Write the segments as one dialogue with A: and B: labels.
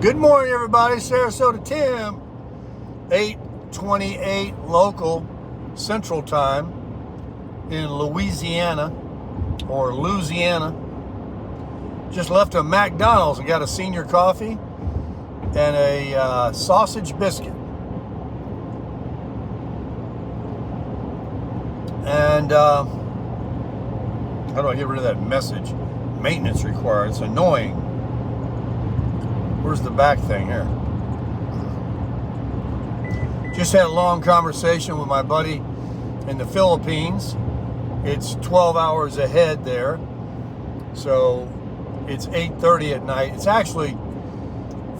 A: Good morning, everybody. Sarasota Tim, 8:28 local Central Time in Louisiana. Just left a McDonald's and got a senior coffee and a sausage biscuit. And how do I get rid of that message? Maintenance required. It's annoying. Where's the back thing here? Just had a long conversation with my buddy in the Philippines. It's 12 hours ahead there. So it's 8:30 at night. It's actually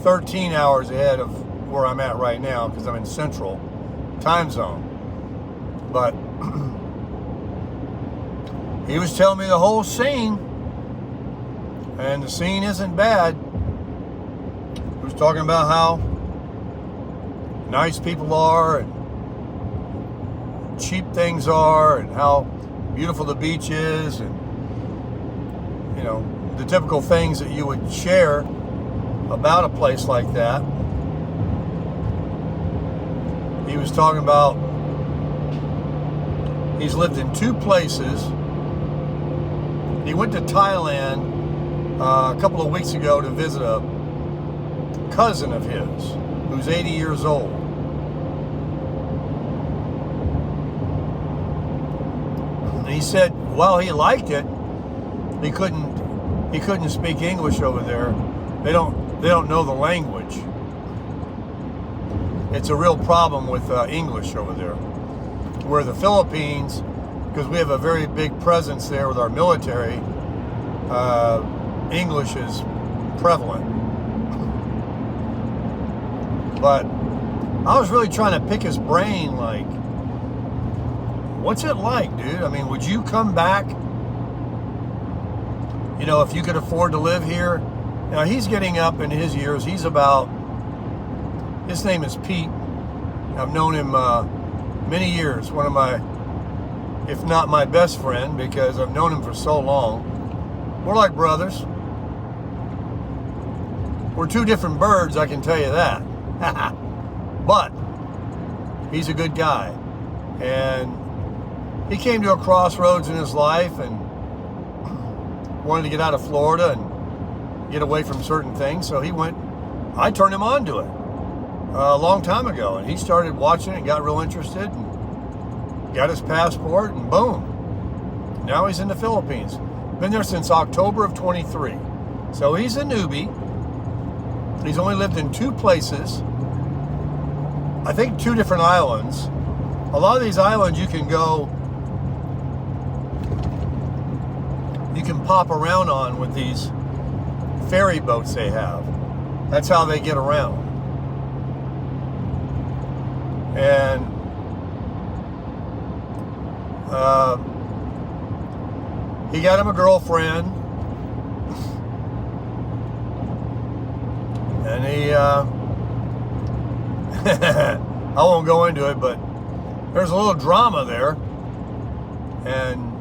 A: 13 hours ahead of where I'm at right now because I'm in Central Time Zone. But he was telling me the whole scene, and the scene isn't bad. He was talking about how nice people are and cheap things are and how beautiful the beach is and, you know, the typical things that you would share about a place like that. He was talking about he's lived in two places. He went to Thailand a couple of weeks ago to visit a cousin of his who's 80 years old. And he said while he liked it, he couldn't speak English over there. They don't know the language. It's a real problem with English over there. Where the Philippines, because we have a very big presence there with our military, English is prevalent. But I was really trying to pick his brain, like, what's it like, dude? I mean, would you come back? You know, if you could afford to live here. Now, he's getting up in his years. His name is Pete. I've known him many years. One of my, if not my best friend, because I've known him for so long. We're like brothers. We're two different birds, I can tell you that. But he's a good guy. And he came to a crossroads in his life and wanted to get out of Florida and get away from certain things. So he went, I turned him on to it a long time ago. And he started watching it and got real interested and got his passport and boom. Now he's in the Philippines. Been there since October of 23. So he's a newbie. He's only lived in two places. I think two different islands. A lot of these islands you can pop around on with these ferry boats they have. That's how they get around. And he got him a girlfriend. And he, I won't go into it, but there's a little drama there. And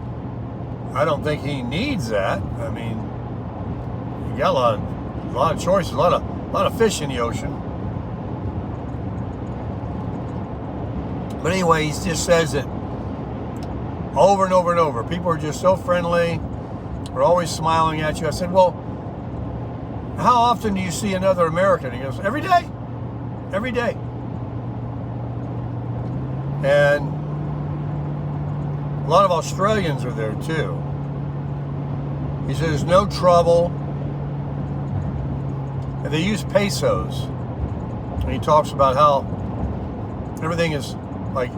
A: I don't think he needs that. I mean, you got a lot of choices, a lot of fish in the ocean. But anyway, he just says it over and over and over. People are just so friendly. They're always smiling at you. I said, well, how often do you see another American? He goes, every day. Every day. And a lot of Australians are there too. He said there's no trouble. And they use pesos. And he talks about how everything is like,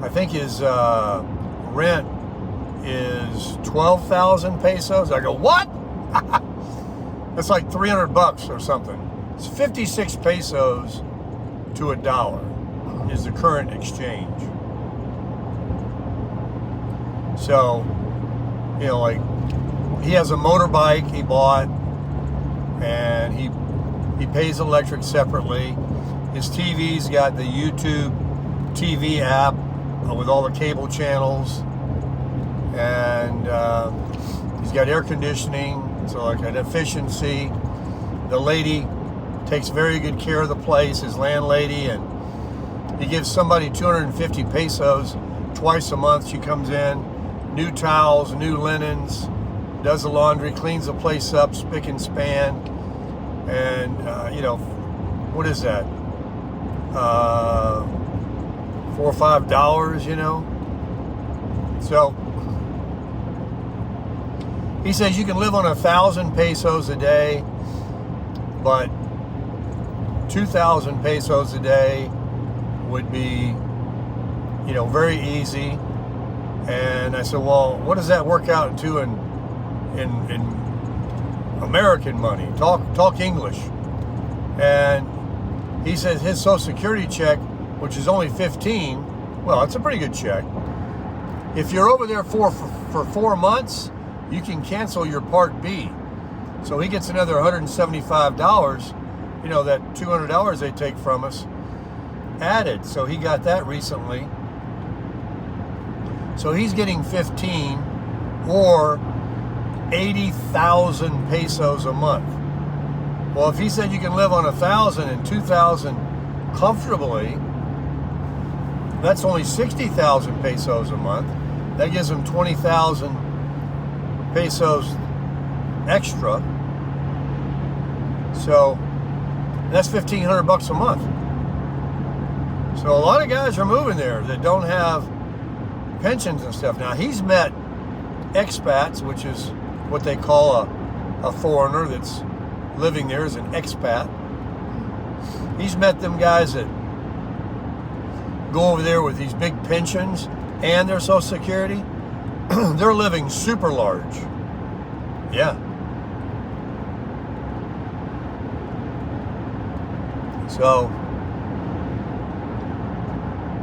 A: I think his rent is 12,000 pesos. I go, what? That's like $300 or something. It's 56 pesos to $1 is the current exchange. So, you know, like, he has a motorbike he bought, and he pays electric separately. His TV's got the YouTube TV app with all the cable channels, and he's got air conditioning, so like an efficiency. The lady takes very good care of the place, his landlady, and he gives somebody 250 pesos twice a month. She comes in, new towels, new linens, does the laundry, cleans the place up, spick and span, and what is that? $4 or $5, So he says you can live on 1,000 pesos a day, but 2,000 pesos a day would be, very easy. And I said, well, what does that work out to in American money? Talk English. And he says his Social Security check, which is only 15, well, it's a pretty good check. If you're over there for 4 months, you can cancel your Part B. So he gets another $175, that $200 they take from us added. So he got that recently. So he's getting 15 or 80,000 pesos a month. Well, if he said you can live on 1,000 and 2,000 comfortably, that's only 60,000 pesos a month. That gives him 20,000 pesos extra. So that's $1,500 a month. So a lot of guys are moving there that don't have pensions and stuff. Now he's met expats, which is what they call a foreigner that's living there as an expat. He's met them guys that go over there with these big pensions and their Social Security. They're living super large. Yeah. So,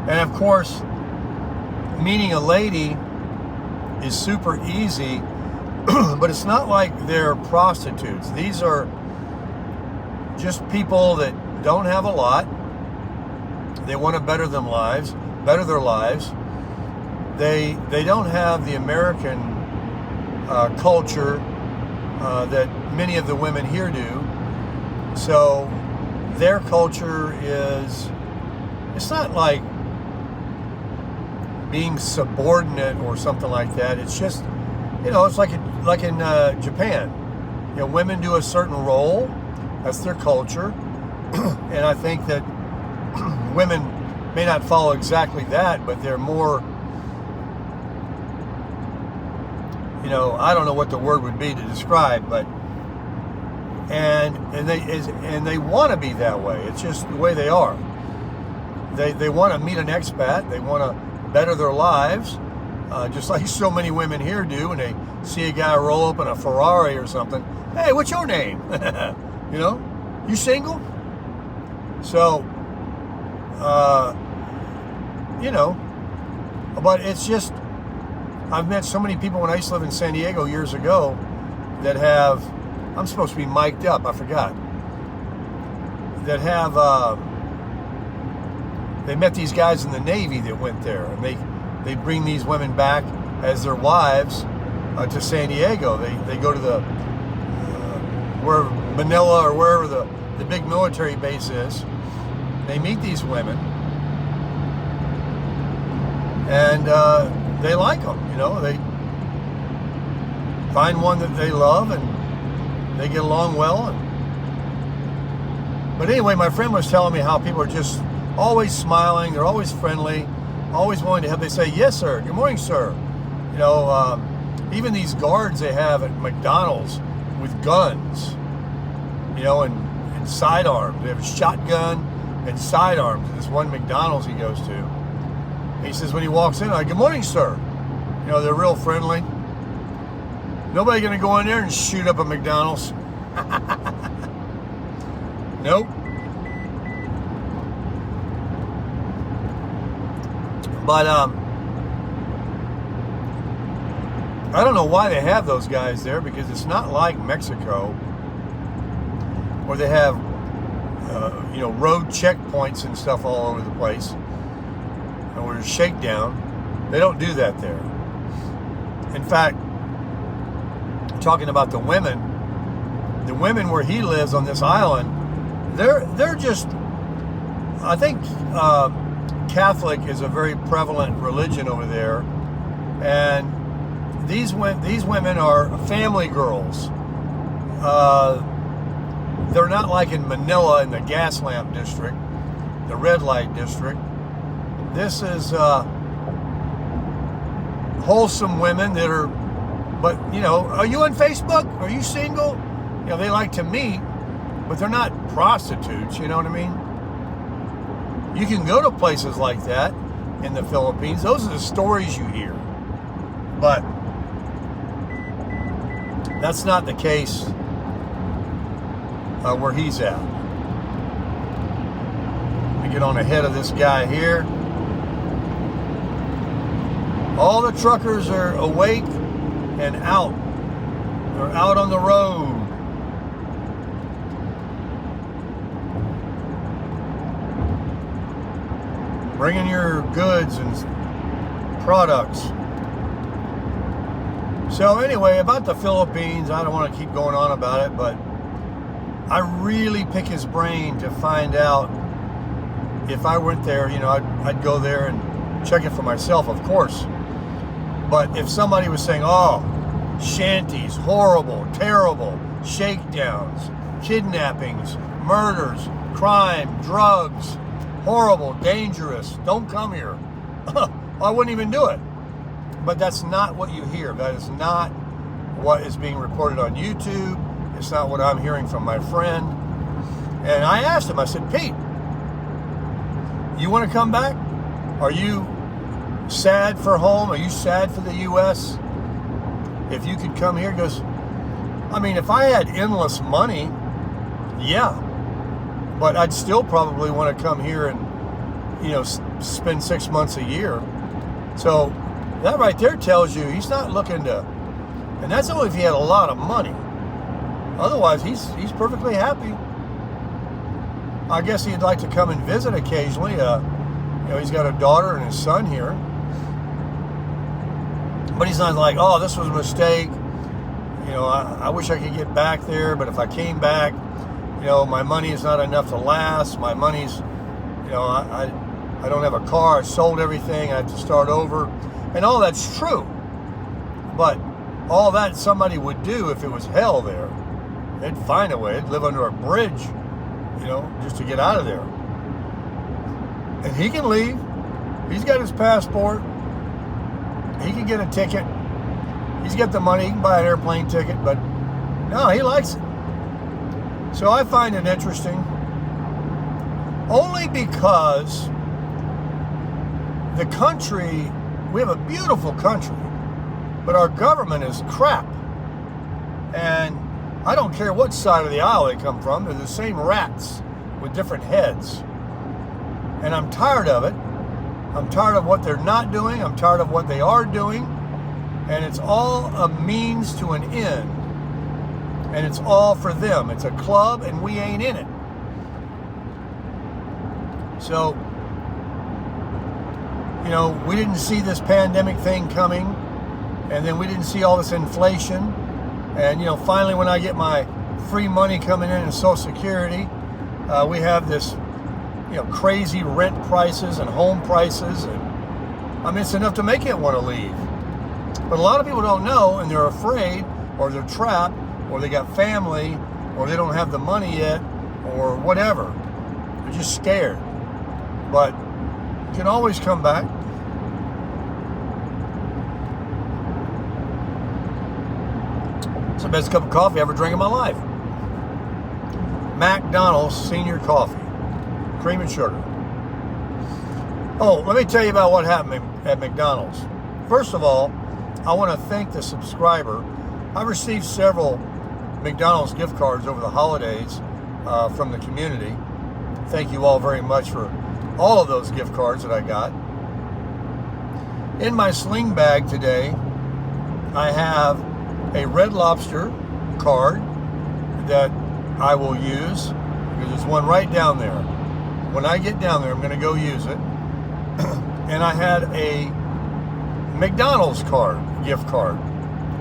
A: and of course, meeting a lady is super easy, but it's not like they're prostitutes. These are just people that don't have a lot. They want to better their lives. They don't have the American culture that many of the women here do. So their culture is, it's not like being subordinate or something like that. It's just, it's like in Japan. Women do a certain role. That's their culture. And I think that women may not follow exactly that, but they're more, I don't know what the word would be to describe, but and they want to be that way. It's just the way they are. They want to meet an expat. They want to better their lives, just like so many women here do. When they see a guy roll up in a Ferrari or something, hey, what's your name? You single? So, but it's just, I've met so many people when I used to live in San Diego years ago that have, I'm supposed to be mic'd up, I forgot, that have, they met these guys in the Navy that went there, and they bring these women back as their wives to San Diego. They go to the, where Manila or wherever the big military base is. They meet these women, and they like them, they find one that they love, and they get along well. But anyway, my friend was telling me how people are just always smiling, they're always friendly, always willing to help. They say, yes, sir, good morning, sir. Even these guards they have at McDonald's with guns, and sidearms. They have a shotgun and sidearms. This one McDonald's he goes to. He says when he walks in, good morning, sir. They're real friendly. Nobody gonna go in there and shoot up a McDonald's. Nope. But I don't know why they have those guys there, because it's not like Mexico where they have road checkpoints and stuff all over the place, and where there's shakedown. They don't do that there. In fact, talking about the women where he lives on this island, they're just. I think Catholic is a very prevalent religion over there, and these women are family girls. They're not like in Manila in the gas lamp district, the red light district. This is wholesome women that are, but are you on Facebook? Are you single? They like to meet, but they're not prostitutes, you know what I mean? You can go to places like that in the Philippines. Those are the stories you hear. But that's not the case where he's at. Let me get on ahead of this guy here. All the truckers are awake and out. They're out on the road. Bringing your goods and products. So anyway, about the Philippines, I don't want to keep going on about it, but I really pick his brain to find out if I went there, I'd go there and check it for myself, of course. But if somebody was saying, oh, shanties, horrible, terrible, shakedowns, kidnappings, murders, crime, drugs, horrible, dangerous, don't come here, I wouldn't even do it. But that's not what you hear. That is not what is being reported on YouTube. It's not what I'm hearing from my friend. And I asked him, I said, Pete, you want to come back? Are you sad for home? Are you sad for the U.S.? If you could come here? He goes, I mean, if I had endless money, yeah. But I'd still probably want to come here and, spend 6 months a year. So that right there tells you he's not looking to, and that's only if he had a lot of money. Otherwise, he's perfectly happy. I guess he'd like to come and visit occasionally. He's got a daughter and his son here. But he's not like, oh, this was a mistake. I wish I could get back there, but if I came back, my money is not enough to last. My money's, I don't have a car. I sold everything. I have to start over. And all that's true. But all that somebody would do if it was hell there. They'd find a way. They'd live under a bridge, just to get out of there. And he can leave. He's got his passport. He can get a ticket. He's got the money. He can buy an airplane ticket. But no, he likes it. So I find it interesting. Only because the country, we have a beautiful country, but our government is crap. And I don't care what side of the aisle they come from, they're the same rats with different heads. And I'm tired of it. I'm tired of what they're not doing. I'm tired of what they are doing. And it's all a means to an end. And it's all for them. It's a club and we ain't in it. So, we didn't see this pandemic thing coming. And then we didn't see all this inflation. And, finally when I get my free money coming in Social Security, we have this, crazy rent prices and home prices. And it's enough to make you want to leave. But a lot of people don't know, and they're afraid, or they're trapped, or they got family, or they don't have the money yet, or whatever. They're just scared. But you can always come back. It's the best cup of coffee I ever drank in my life. McDonald's Senior Coffee. Cream and sugar. Oh, let me tell you about what happened at McDonald's. First of all, I want to thank the subscriber. I received several McDonald's gift cards over the holidays from the community. Thank you all very much for all of those gift cards that I got. In my sling bag today, I have a Red Lobster card that I will use because there's one right down there. When I get down there, I'm going to go use it. And I had a McDonald's gift card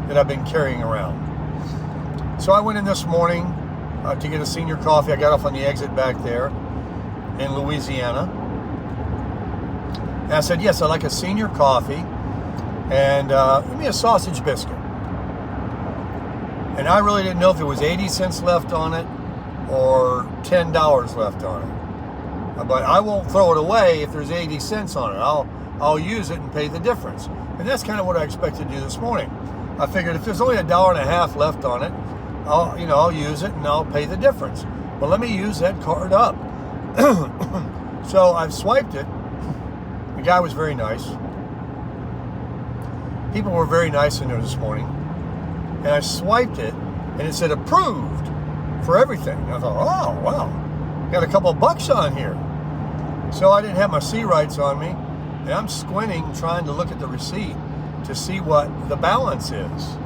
A: that I've been carrying around. So I went in this morning to get a senior coffee. I got off on the exit back there in Louisiana. And I said, yes, I'd like a senior coffee and give me a sausage biscuit. And I really didn't know if there was 80 cents left on it or $10 left on it. But I won't throw it away if there's 80 cents on it. I'll use it and pay the difference. And that's kind of what I expected to do this morning. I figured if there's only $1.50 left on it, I'll use it and I'll pay the difference. But let me use that card up. So I've swiped it. The guy was very nice. People were very nice in there this morning. And I swiped it and it said approved for everything. And I thought, oh, wow, got a couple of bucks on here. So I didn't have my C-rights on me. And I'm squinting, trying to look at the receipt to see what the balance is.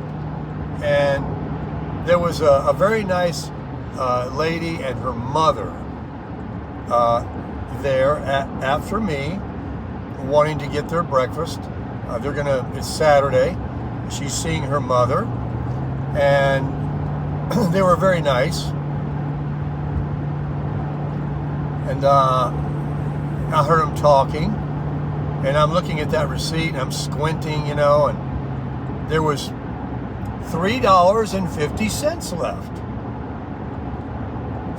A: And there was a very nice lady and her mother there after me, wanting to get their breakfast. It's Saturday. She's seeing her mother, and they were very nice. And I heard them talking. And I'm looking at that receipt, and I'm squinting, and there was $3.50 left.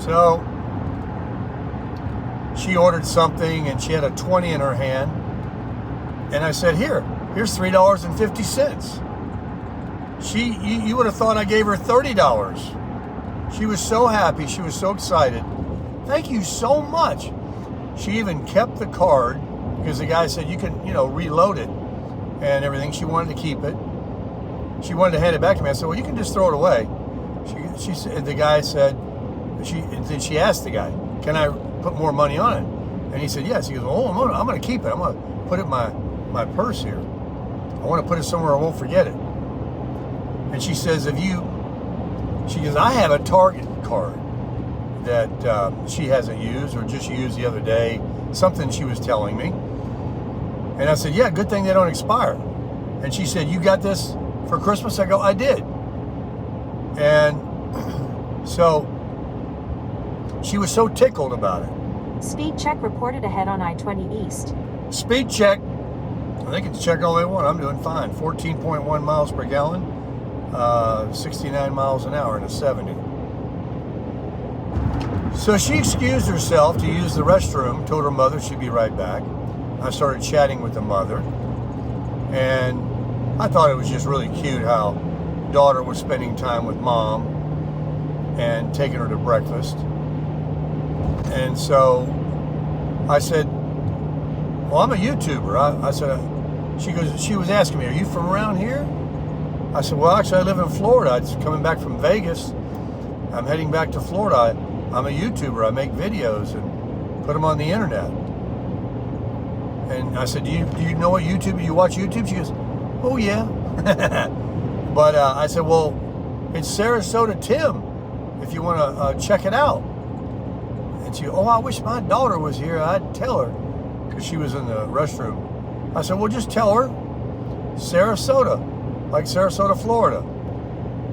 A: So she ordered something, and she had a 20 in her hand. And I said, here's $3.50. You would have thought I gave her $30. She was so happy. She was so excited. Thank you so much. She even kept the card, because the guy said you can, reload it and everything. She wanted to keep it. She wanted to hand it back to me. I said, well, you can just throw it away. She said, the guy said, she asked the guy, can I put more money on it? And he said, yes. He goes, oh, I'm going to keep it. I'm going to put it in my purse here. I want to put it somewhere I won't forget it. And she says, she goes, I have a Target card that she hasn't used or just used the other day. Something she was telling me. And I said, yeah, good thing they don't expire. And she said, you got this for Christmas? I go, I did. And so she was so tickled about it.
B: Speed check reported ahead on I-20 East.
A: Speed check. They can check all they want. I'm doing fine. 14.1 miles per gallon, 69 miles an hour in a 70. So she excused herself to use the restroom, told her mother she'd be right back. I started chatting with the mother, and I thought it was just really cute how daughter was spending time with mom and taking her to breakfast. And so I said, well, I'm a YouTuber. I said, she was asking me, are you from around here? I said, well, actually I live in Florida. I'm coming back from Vegas. I'm heading back to Florida. I'm a YouTuber. I make videos and put them on the internet. And I said, do you know what YouTube? You watch YouTube? She goes, oh yeah. But I said, well, it's Sarasota Tim, if you want to check it out. And she, oh, I wish my daughter was here. I'd tell her, because she was in the restroom. I said, well, just tell her Sarasota, like Sarasota, Florida.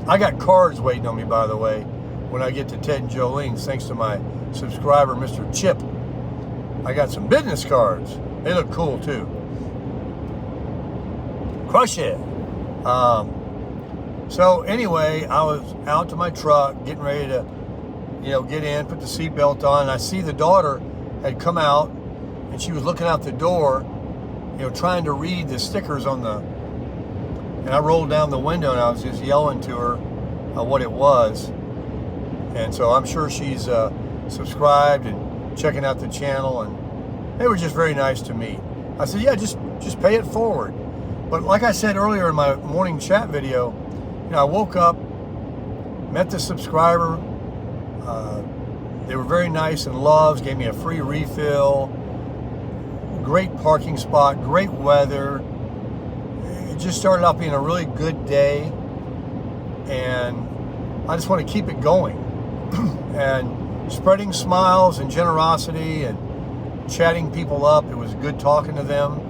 A: I got cards waiting on me, by the way, when I get to Ted and Jolene's, thanks to my subscriber, Mr. Chip. I got some business cards. They look cool, too. Crush it. So anyway, I was out to my truck, getting ready to, get in, put the seatbelt on. And I see the daughter had come out, and she was looking out the door, trying to read the stickers on the. And I rolled down the window, and I was just yelling to her what it was. And so I'm sure she's subscribed and checking out the channel, and they were just very nice to me. I said, yeah, just pay it forward. But like I said earlier in my morning chat video, I woke up, met the subscriber. They were very nice and loved, gave me a free refill, great parking spot, great weather. It just started out being a really good day, and I just want to keep it going. And spreading smiles and generosity and chatting people up. It was good talking to them.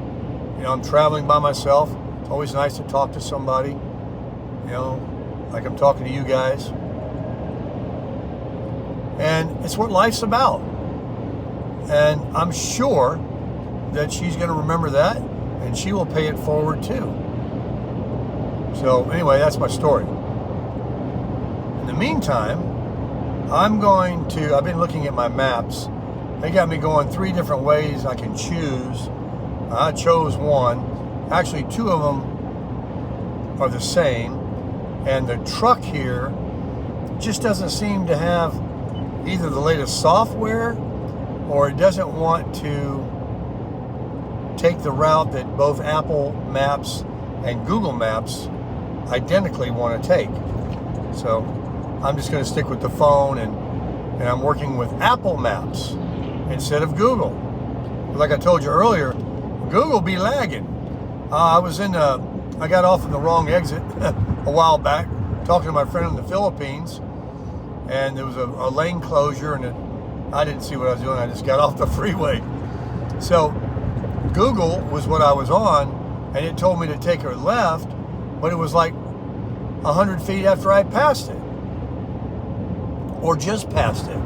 A: I'm traveling by myself. It's always nice to talk to somebody, like I'm talking to you guys. And it's what life's about. And I'm sure that she's going to remember that, and she will pay it forward too. So anyway, that's my story. In the meantime, I've been looking at my maps. They got me going 3 different ways I can choose. I chose one. Actually, 2 of them are the same. And the truck here just doesn't seem to have either the latest software, or it doesn't want to take the route that both Apple Maps and Google Maps identically want to take. So I'm just going to stick with the phone, and I'm working with Apple Maps instead of Google. Like I told you earlier, Google be lagging. I got off in the wrong exit a while back, talking to my friend in the Philippines, and there was a lane closure, and I didn't see what I was doing. I just got off the freeway. So Google was what I was on, and it told me to take a left, but it was like 100 feet after I passed it, or just passed it.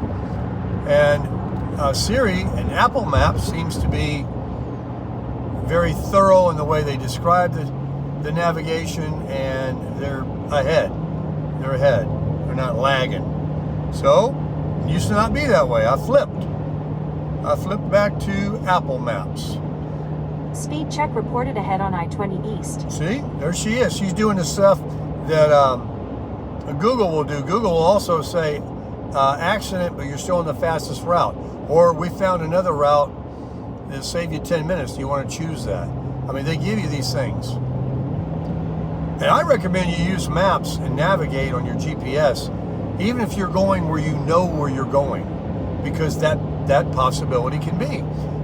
A: And Siri and Apple Maps seems to be very thorough in the way they describe the navigation, and they're ahead. They're ahead. They're not lagging. So, it used to not be that way. I flipped back to Apple Maps.
B: Speed check reported ahead on I-20 East.
A: See, there she is. She's doing the stuff that Google will do. Google will also say, accident, but you're still on the fastest route. Or we found another route that'll save you 10 minutes. Do you want to choose that? I mean, they give you these things. And I recommend you use maps and navigate on your GPS, even if you're going where you know where you're going, because that possibility can be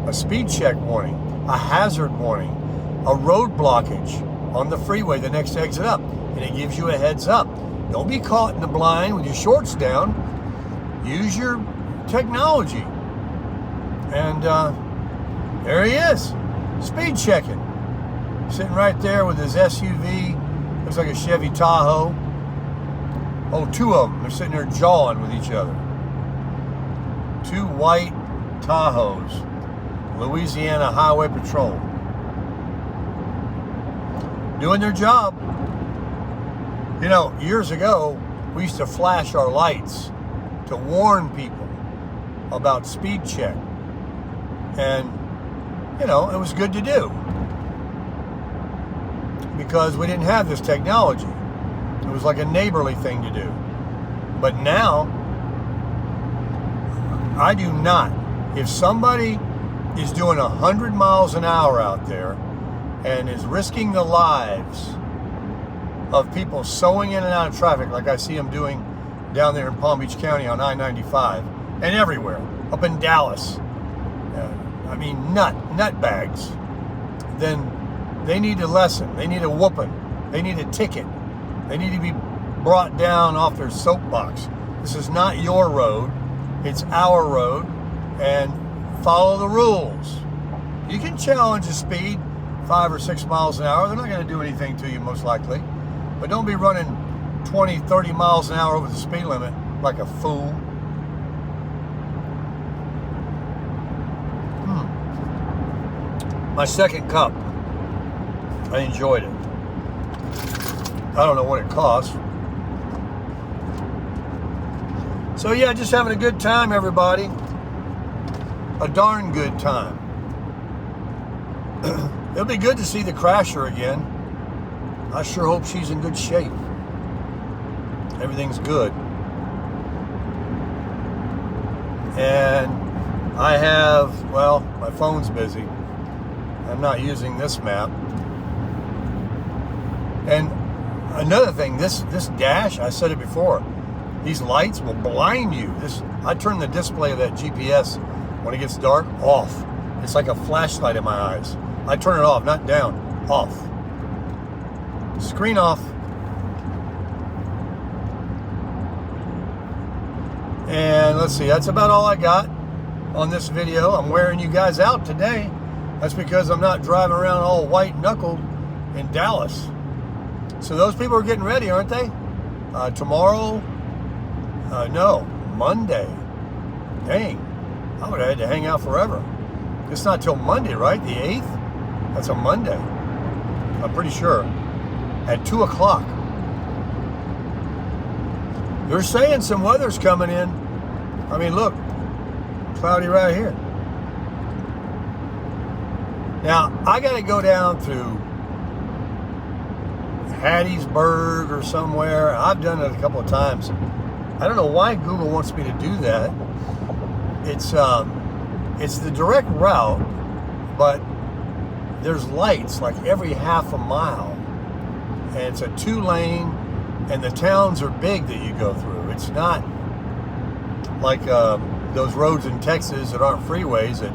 A: a speed check warning, a hazard warning, a road blockage on the freeway, the next exit up, and it gives you a heads up. Don't be caught in the blind with your shorts down. Use your technology. And there he is, speed checking, sitting right there with his SUV. Looks like a Chevy Tahoe. Oh, 2 of them. They're sitting there jawing with each other. 2 white Tahoes. Louisiana Highway Patrol. Doing their job. You know, years ago, we used to flash our lights to warn people about speed check. And, you know, it was good to do, because we didn't have this technology. It was like a neighborly thing to do. But now, I do not. If somebody is doing 100 miles an hour out there and is risking the lives of people sewing in and out of traffic, like I see them doing down there in Palm Beach County on I-95 and everywhere, up in Dallas, I mean nut bags, then they need a lesson. They need a whooping. They need a ticket. They need to be brought down off their soapbox. This is not your road. It's our road, and follow the rules. You can challenge the speed 5 or 6 miles an hour. They're not going to do anything to you, most likely. But don't be running 20, 30 miles an hour over the speed limit like a fool. My second cup. I enjoyed it. I don't know what it costs. So yeah, just having a good time, everybody. A darn good time. It'll be good to see the Crasher again. I sure hope she's in good shape. Everything's good. And I have, well, my phone's busy. I'm not using this map. And another thing, this dash, I said it before, these lights will blind you. I turn the display of that GPS when it gets dark off. It's like a flashlight in my eyes. I turn it off, not down, off. Screen off. And let's see, that's about all I got on this video. I'm wearing you guys out today. That's because I'm not driving around all white-knuckled in Dallas. So those people are getting ready, aren't they? Tomorrow, no, Monday. dang, I would have had to hang out forever. It's not till Monday, right? The 8th? That's a Monday. I'm pretty sure. At 2 o'clock. They're saying some weather's coming in. I mean, look, cloudy right here. Now, I got to go down to Hattiesburg or somewhere. I've done it a couple of times. I don't know why Google wants me to do that. It's the direct route, but there's lights like every half a mile. And it's a 2-lane, and the towns are big that you go through. It's not like those roads in Texas that aren't freeways that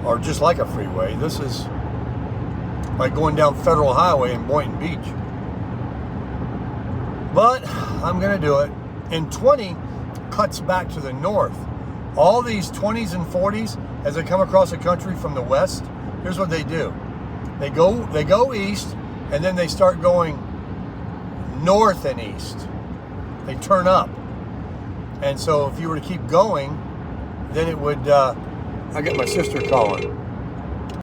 A: are just like a freeway. This is like going down Federal Highway in Boynton Beach. But I'm going to do it. And 20 cuts back to the north. All these 20s and 40s, as they come across the country from the west, here's what they do. They go east, and then they start going north and east. They turn up. And so if you were to keep going, then it would, I got my sister calling.